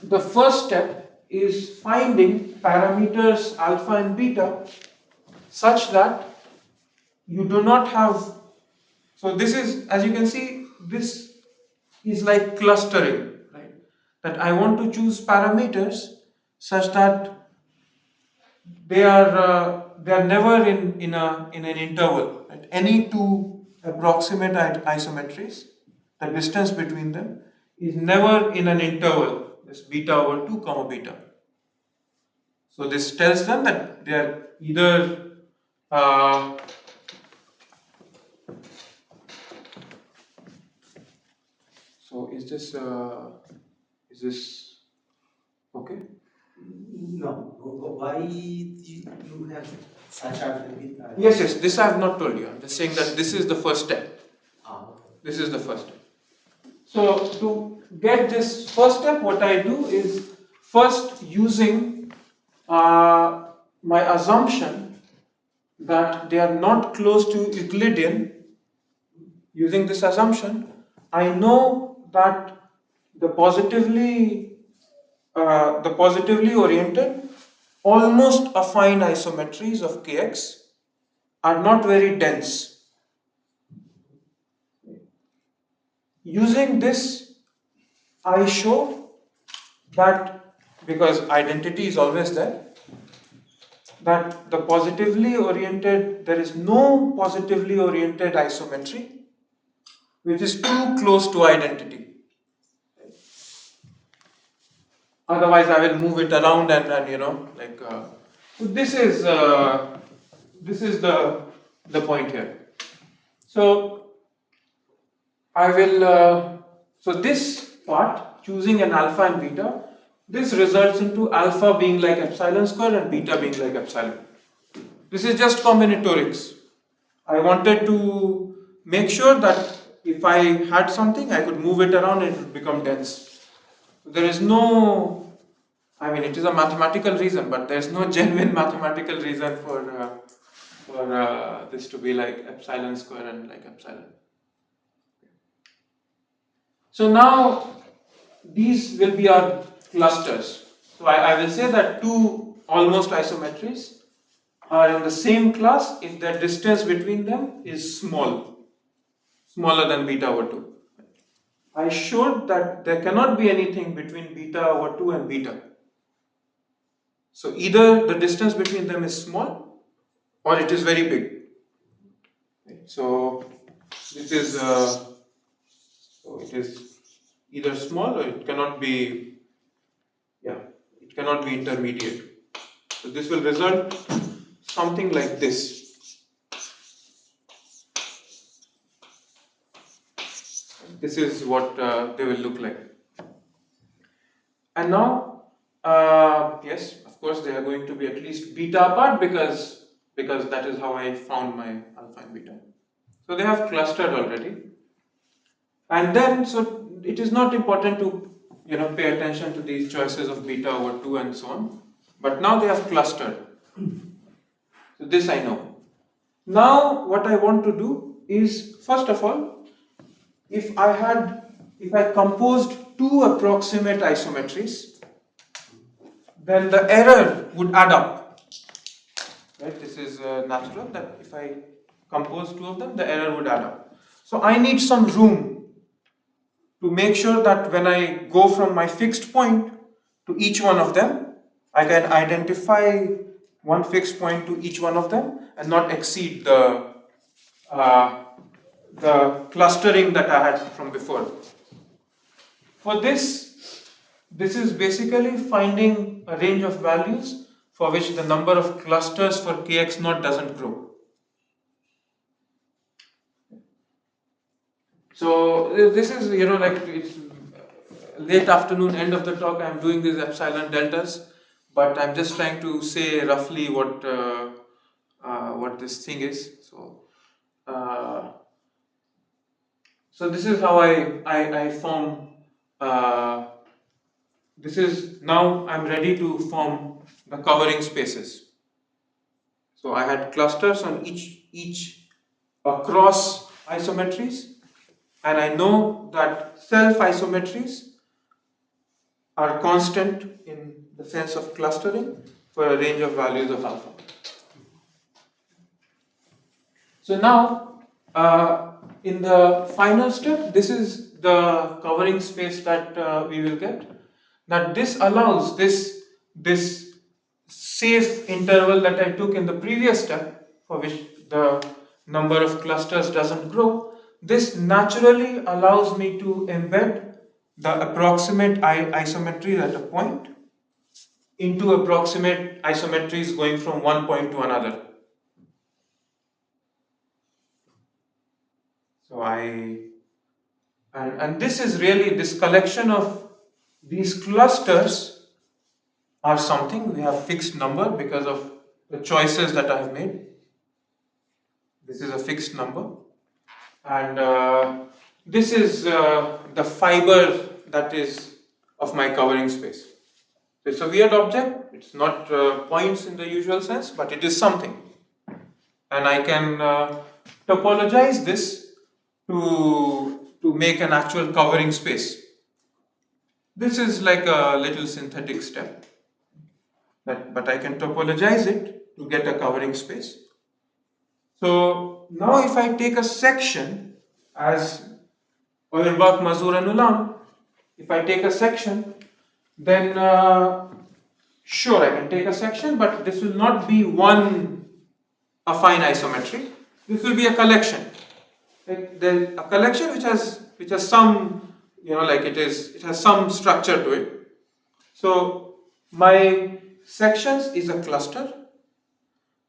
the first step is finding parameters alpha and beta such that you do not have, so this is, as you can see, this is like clustering, right? That I want to choose parameters such that they are never in an interval. Right? Any 2 approximate isometries, the distance between them is never in an interval. This beta over 2 comma beta. So this tells them that they are either so is this okay? No, why do you have such a Yes, this I have not told you. I'm just saying that this is the first step. Okay. This is the first step. So to get this first step, what I do is first using my assumption that they are not close to Euclidean. Using this assumption, I know that the positively oriented, almost affine isometries of Kx are not very dense. Using this, I show that, because identity is always there, that the positively oriented, there is no positively oriented isometry which is too close to identity. Otherwise, I will move it around and so this is the point here. So I will so this part, choosing an alpha and beta, this results into alpha being like epsilon square and beta being like epsilon. This is just combinatorics. I wanted to make sure that if I had something, I could move it around and it would become dense. There is no, I mean, it is a mathematical reason, but there is no genuine mathematical reason for this to be like epsilon square and like epsilon. So now these will be our clusters. So I will say that two almost isometries are in the same class if the distance between them is small, smaller than beta over 2. I showed that there cannot be anything between beta over 2 and beta. So either the distance between them is small or it is very big. So this is so it is either small or it cannot be, it cannot be intermediate. So this will result something like this. This is what they will look like. And now, yes, of course, they are going to be at least beta apart because that is how I found my alpha and beta. So they have clustered already. And then, so it is not important to pay attention to these choices of beta over 2 and so on. But now they have clustered. So this I know. Now what I want to do is, first of all, if I composed two approximate isometries, then the error would add up. Right? This is natural that if I compose two of them, the error would add up. So I need some room to make sure that when I go from my fixed point to each one of them, I can identify one fixed point to each one of them and not exceed the clustering that I had from before. For this is basically finding a range of values for which the number of clusters for kx0 doesn't grow. So this is, like it's late afternoon, end of the talk, I'm doing these epsilon deltas, but I'm just trying to say roughly what this thing is. So this is how I form, this is, now I'm ready to form the covering spaces. So I had clusters on each across isometries, and I know that self isometries are constant in the sense of clustering for a range of values of alpha. So now, in the final step, this is the covering space that we will get. That this allows this safe interval that I took in the previous step, for which the number of clusters doesn't grow. This naturally allows me to embed the approximate isometry at a point into approximate isometries going from one point to another. So and this is really, this collection of these clusters are something, we have fixed number because of the choices that I have made. This is a fixed number, and this is the fiber that is of my covering space. So it's a weird object, it's not points in the usual sense, but it is something. And I can topologize this to make an actual covering space. This is like a little synthetic step, but I can topologize it to get a covering space. So now if I take a section as Auerbach, Mazur and Ulam, if I take a section, then Sure, I can take a section, but this will not be one affine isometry. This will be a collection. There's a collection which has some, like it has some structure to it. So my sections is a cluster,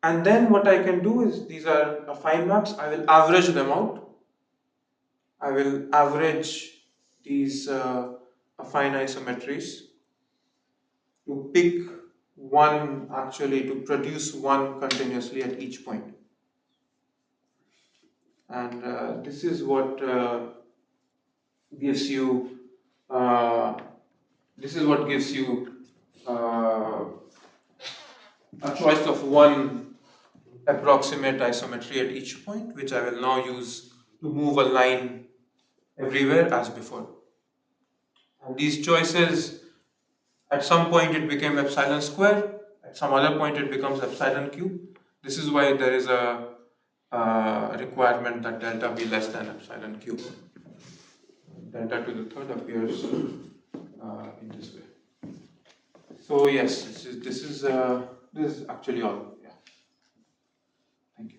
and then what I can do is, these are affine maps, I will average them out. I will average these affine isometries to pick one, actually to produce one continuously at each point. And this is what gives you uh, a choice of one approximate isometry at each point, which I will now use to move a line everywhere as before. And these choices, at some point it became epsilon square, at some other point it becomes epsilon cube. This is why there is a requirement that delta be less than epsilon cube. Delta to the third appears in this way. So yes, this is actually all. Yeah. Thank you.